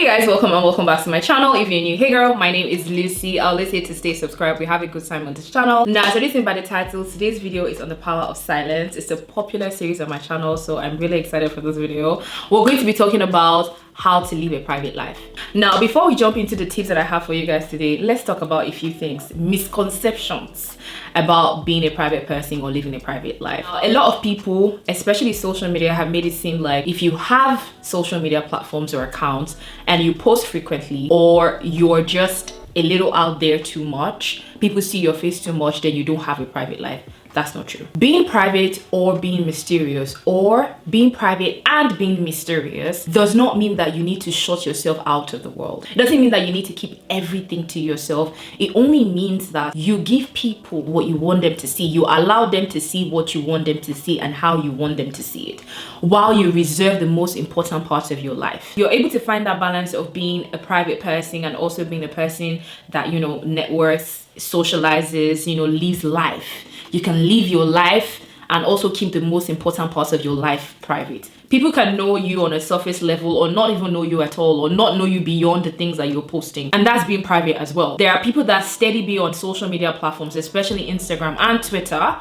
Hey guys, welcome and welcome back to my channel. If you're new, hey girl, my name is Lucy. I'll always say to stay subscribed. We have a good time on this channel. Now, as anything by the title, today's video is on the power of silence. It's a popular series on my channel, so I'm really excited for this video. We're going to be talking about how to live a private life. Now, before we jump into the tips that I have for you guys today, let's talk about a few things, misconceptions about being a private person or living a private life. A lot of people, especially social media, have made it seem like if you have social media platforms or accounts and you post frequently, or you're just a little out there too much, people see your face too much, then you don't have a private life. That's not true. Being private or being mysterious, or being private and being mysterious, does not mean that you need to shut yourself out of the world. It doesn't mean that you need to keep everything to yourself. It only means that you give people what you want them to see. You allow them to see what you want them to see and how you want them to see it, while you reserve the most important parts of your life. You're able to find that balance of being a private person and also being a person that, networks, socializes, lives life. You can live your life and also keep the most important parts of your life private. People can know you on a surface level or not even know you at all, or not know you beyond the things that you're posting. And that's being private as well. There are people that steady be on social media platforms, especially Instagram and Twitter,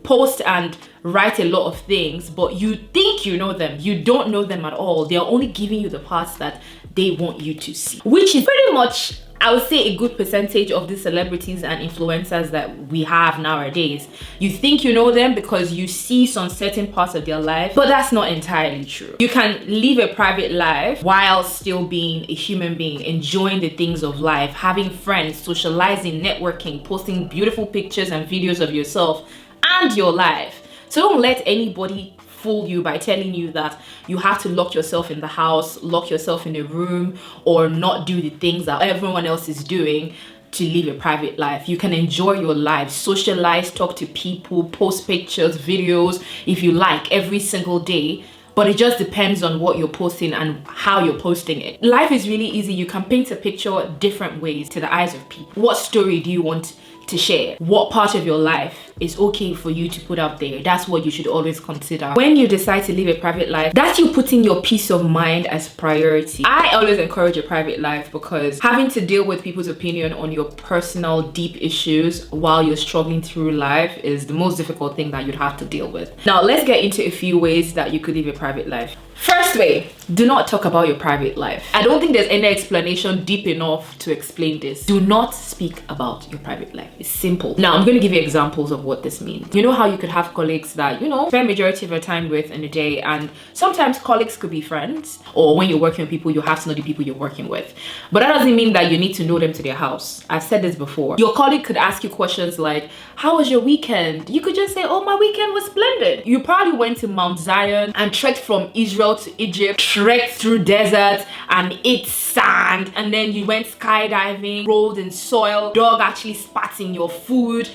post and write a lot of things, but you think you know them. You don't know them at all. They're only giving you the parts that they want you to see, which is pretty much, I would say, a good percentage of the celebrities and influencers that we have nowadays. You think you know them because you see some certain parts of their life, but that's not entirely true. You can live a private life while still being a human being, enjoying the things of life, having friends, socializing, networking, posting beautiful pictures and videos of yourself and your life. So don't let anybody fool you by telling you that you have to lock yourself in the house, lock yourself in a room, or not do the things that everyone else is doing to live a private life. You can enjoy your life, socialize, talk to people, post pictures, videos, if you like, every single day. But it just depends on what you're posting and how you're posting it. Life is really easy. You can paint a picture different ways to the eyes of people. What story do you want to share? What part of your life is okay for you to put out there? That's what you should always consider. When you decide to live a private life, that's you putting your peace of mind as priority. I always encourage a private life because having to deal with people's opinion on your personal deep issues while you're struggling through life is the most difficult thing that you'd have to deal with. Now, let's get into a few ways that you could live a private life. First way, do not talk about your private life. I don't think there's any explanation deep enough to explain this. Do not speak about your private life. It's simple. Now, I'm going to give you examples of what this means. You know how you could have colleagues that, spend majority of your time with in a day, and sometimes colleagues could be friends, or when you're working with people, you have to know the people you're working with. But that doesn't mean that you need to know them to their house. I've said this before. Your colleague could ask you questions like, how was your weekend? You could just say, oh, my weekend was splendid. You probably went to Mount Zion and trekked from Israel to Egypt, trekked through deserts and ate sand, and then you went skydiving, rolled in soil, dog actually spat in your food.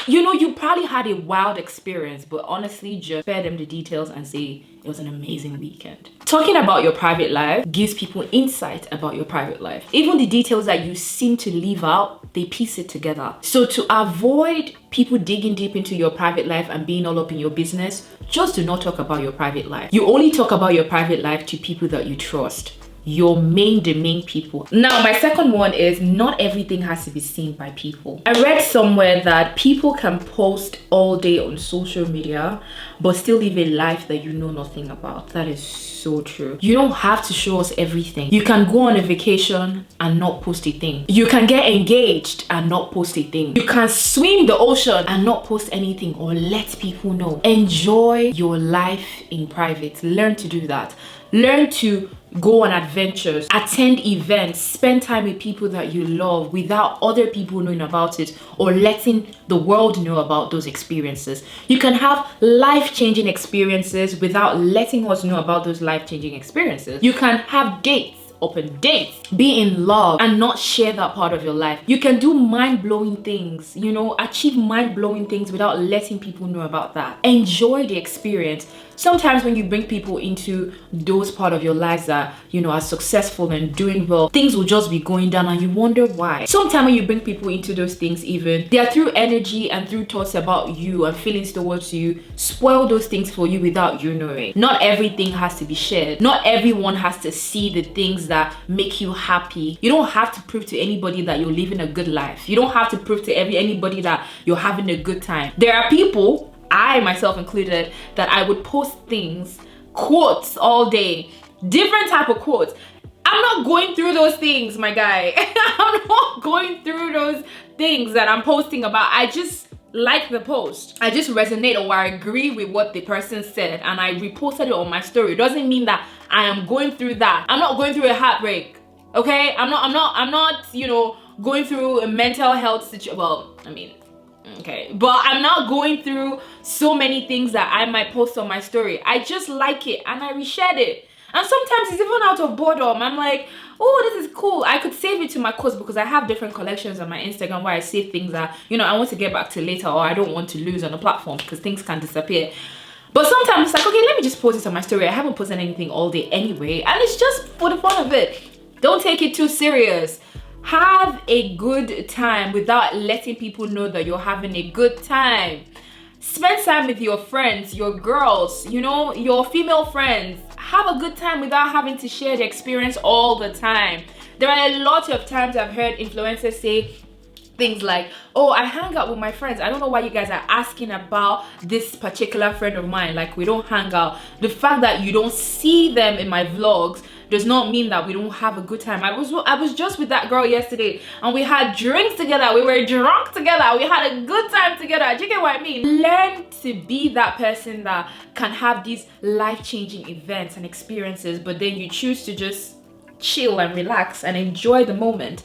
You probably had a wild experience, but honestly, just spare them the details and say it was an amazing weekend. Talking about your private life gives people insight about your private life. Even the details that you seem to leave out, they piece it together. So to avoid people digging deep into your private life and being all up in your business, just do not talk about your private life. You only talk about your private life to people that you trust. Your the main people. Now, my second one is not everything has to be seen by people. I read somewhere that people can post all day on social media but still live a life that you know nothing about. That is so true. You don't have to show us everything. You can go on a vacation and not post a thing. You can get engaged and not post a thing. You can swim the ocean and not post anything or let people know. Enjoy your life in private. Learn to do that. Learn to go on adventures, attend events, spend time with people that you love without other people knowing about it or letting the world know about those experiences. You can have life-changing experiences without letting us know about those life-changing experiences. You can have dates, open dates, be in love and not share that part of your life. You can do mind-blowing things, achieve mind-blowing things without letting people know about that. Enjoy the experience. Sometimes when you bring people into those part of your lives that, are successful and doing well, things will just be going down and you wonder why. Sometimes when you bring people into those things, even, they are through energy and through thoughts about you and feelings towards you, spoil those things for you without you knowing. Not everything has to be shared. Not everyone has to see the things that make you happy. You don't have to prove to anybody that you're living a good life. You don't have to prove to anybody that you're having a good time. There are people, I myself included, that I would post things, quotes all day, different type of quotes. I'm not going through those things, my guy. I'm not going through those things that I'm posting about. I just like the post. I just resonate or I agree with what the person said and I reposted it on my story. It doesn't mean that I am going through that. I'm not going through a heartbreak. Okay? I'm not, you know, going through a mental health situation. Well, I mean, okay, but I'm not going through so many things that I might post on my story. I just like it and I reshared it. And sometimes it's even out of boredom. I'm like, oh, this is cool. I could save it to my course because I have different collections on my Instagram where I save things that, you know, I want to get back to later or I don't want to lose on the platform because things can disappear. But sometimes it's like, okay, let me just post it on my story. I haven't posted anything all day anyway. And it's just for the fun of it. Don't take it too serious. Have a good time without letting people know that you're having a good time. Spend time with your friends, your girls, you know, your female friends. Have a good time without having to share the experience all the time. There are a lot of times I've heard influencers say things like, oh, I hang out with my friends. I don't know why you guys are asking about this particular friend of mine. Like, we don't hang out. The fact that you don't see them in my vlogs does not mean that we don't have a good time. I was just with that girl yesterday and we had drinks together. We were drunk together. We had a good time together. Do you get what I mean? Learn to be that person that can have these life-changing events and experiences, but then you choose to just chill and relax and enjoy the moment.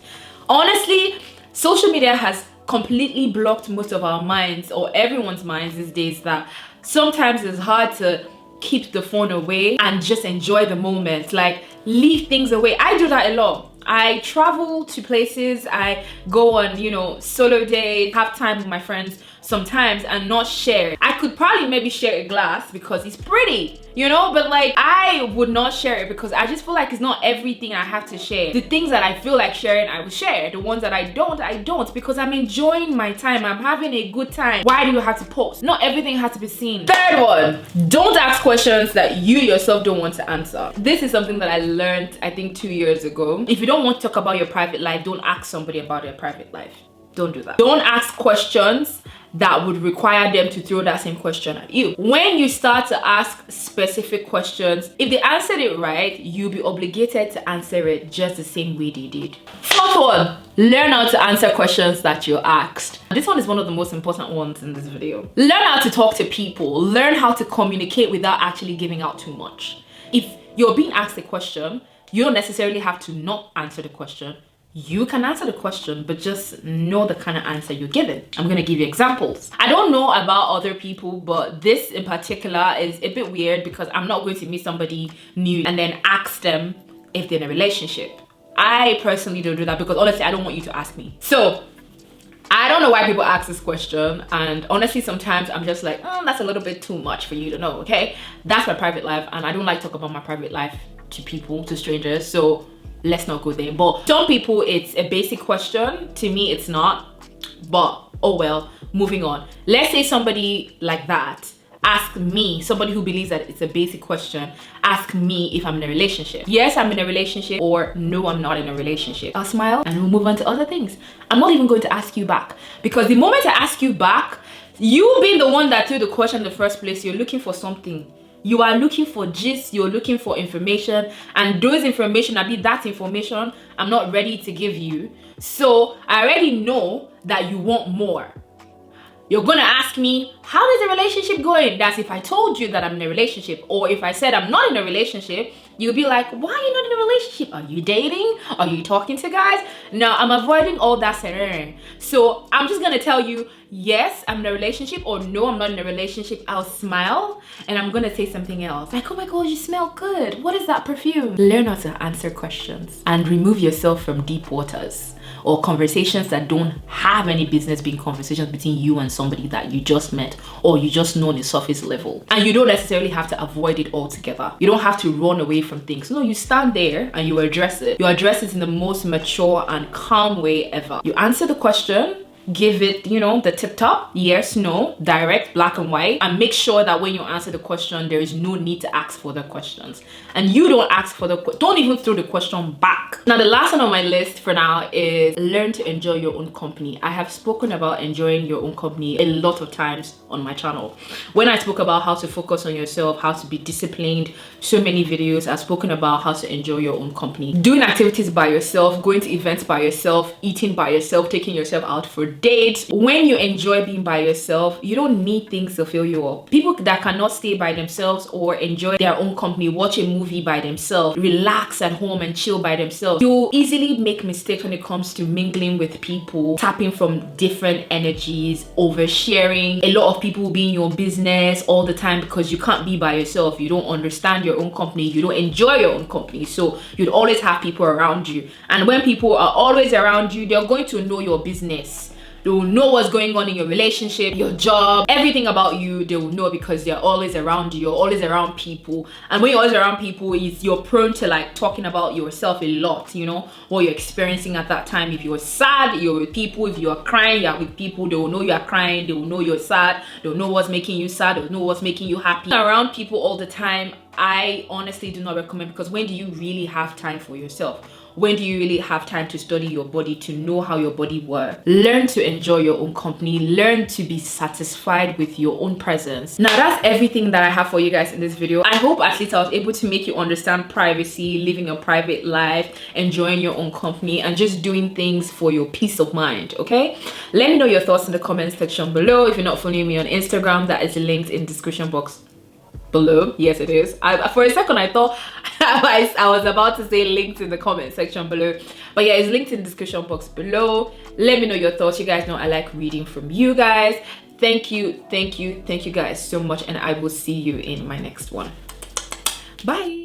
Honestly, social media has completely blocked most of our minds, or everyone's minds these days, that sometimes it's hard to keep the phone away and just enjoy the moment. Like, leave things away. I do that a lot. I travel to places, I go on, you know, solo dates, have time with my friends sometimes and not share. I could probably maybe share a glass because it's pretty, you know, but like, I would not share it because I just feel like it's not everything I have to share. The things that I feel like sharing, I will share. The ones that I don't, because I'm enjoying my time. I'm having a good time. Why do you have to post? Not everything has to be seen. Third one, don't ask questions that you yourself don't want to answer. This is something that I learned, I think 2 years ago. If you don't want to talk about your private life, don't ask somebody about their private life. Don't do that. Don't ask questions that would require them to throw that same question at you. When you start to ask specific questions, if they answered it right, you'll be obligated to answer it just the same way they did. Fourth one, learn how to answer questions that you're asked. This one is one of the most important ones in this video. Learn how to talk to people. Learn how to communicate without actually giving out too much. If you're being asked a question, you don't necessarily have to not answer the question. You can answer the question, but just know the kind of answer you're giving. I'm gonna give you examples. I don't know about other people, but this in particular is a bit weird because I'm not going to meet somebody new and then ask them if they're in a relationship. I personally don't do that because honestly, I don't want you to ask me. So, I don't know why people ask this question, and honestly, sometimes I'm just like, oh, that's a little bit too much for you to know, okay? That's my private life, and I don't like to talk about my private life to people, to strangers, so let's not go there. But some people, it's a basic question. To me, it's not, but oh well, moving on. Let's say somebody like that ask me, somebody who believes that it's a basic question, ask me if I'm in a relationship. Yes, I'm in a relationship, or no, I'm not in a relationship. I'll smile and we'll move on to other things. I'm not even going to ask you back, because the moment I ask you back, you being the one that threw the question in the first place, you're looking for something. You are looking for gist, you're looking for information, and those information, that information, I'm not ready to give you. So I already know that you want more. You're gonna ask me, how is the relationship going? That's if I told you that I'm in a relationship. Or if I said I'm not in a relationship, you'll be like, why are you not in a relationship? Are you dating? Are you talking to guys? No, I'm avoiding all that scenario. So I'm just gonna tell you, yes, I'm in a relationship, or no, I'm not in a relationship. I'll smile and I'm gonna say something else. Like, oh my God, you smell good. What is that perfume? Learn how to answer questions and remove yourself from deep waters or conversations that don't have any business being conversations between you and somebody that you just met or you just know on the surface level. And you don't necessarily have to avoid it altogether. You don't have to run away from things. No, you stand there and you address it. You address it in the most mature and calm way ever. You answer the question, give it, you know, the tip top, yes, no, direct, black and white, and make sure that when you answer the question, there is no need to ask for the questions, and you don't ask for don't even throw the question back. Now, the last one on my list for now is learn to enjoy your own company. I have spoken about enjoying your own company a lot of times on my channel. When I spoke about how to focus on yourself, how to be disciplined, so many videos I've spoken about how to enjoy your own company. Doing activities by yourself, going to events by yourself, eating by yourself, taking yourself out for dates. When you enjoy being by yourself, you don't need things to fill you up. People that cannot stay by themselves or enjoy their own company, watch a movie by themselves, relax at home and chill by themselves, you'll easily make mistakes when it comes to mingling with people, tapping from different energies, oversharing. A lot of people will be in your business all the time because you can't be by yourself. You don't understand your own company, you don't enjoy your own company, so you'd always have people around you. And when people are always around you, they're going to know your business. They will know what's going on in your relationship, your job, everything about you. They will know because they're always around you. You're always around people. And when you're always around people, you're prone to like talking about yourself a lot, you know, what you're experiencing at that time. If you're sad, you're with people. If you're crying, you're with people. They will know you're crying. They will know you're sad. They'll know what's making you sad. They'll know what's making you happy. Around people all the time, I honestly do not recommend, because when do you really have time for yourself? When do you really have time to study your body, to know how your body works? Learn to enjoy your own company. Learn to be satisfied with your own presence. Now, that's everything that I have for you guys in this video. I hope at least I was able to make you understand privacy, living a private life, enjoying your own company, and just doing things for your peace of mind, okay? Let me know your thoughts in the comment section below. If you're not following me on Instagram, that is linked in the description box below. Yes, it is. For a second I thought I was about to say linked in the comment section below, but yeah, it's linked in the description box below. Let me know your thoughts. You guys know I like reading from you guys. Thank you guys so much, and I will see you in my next one. Bye.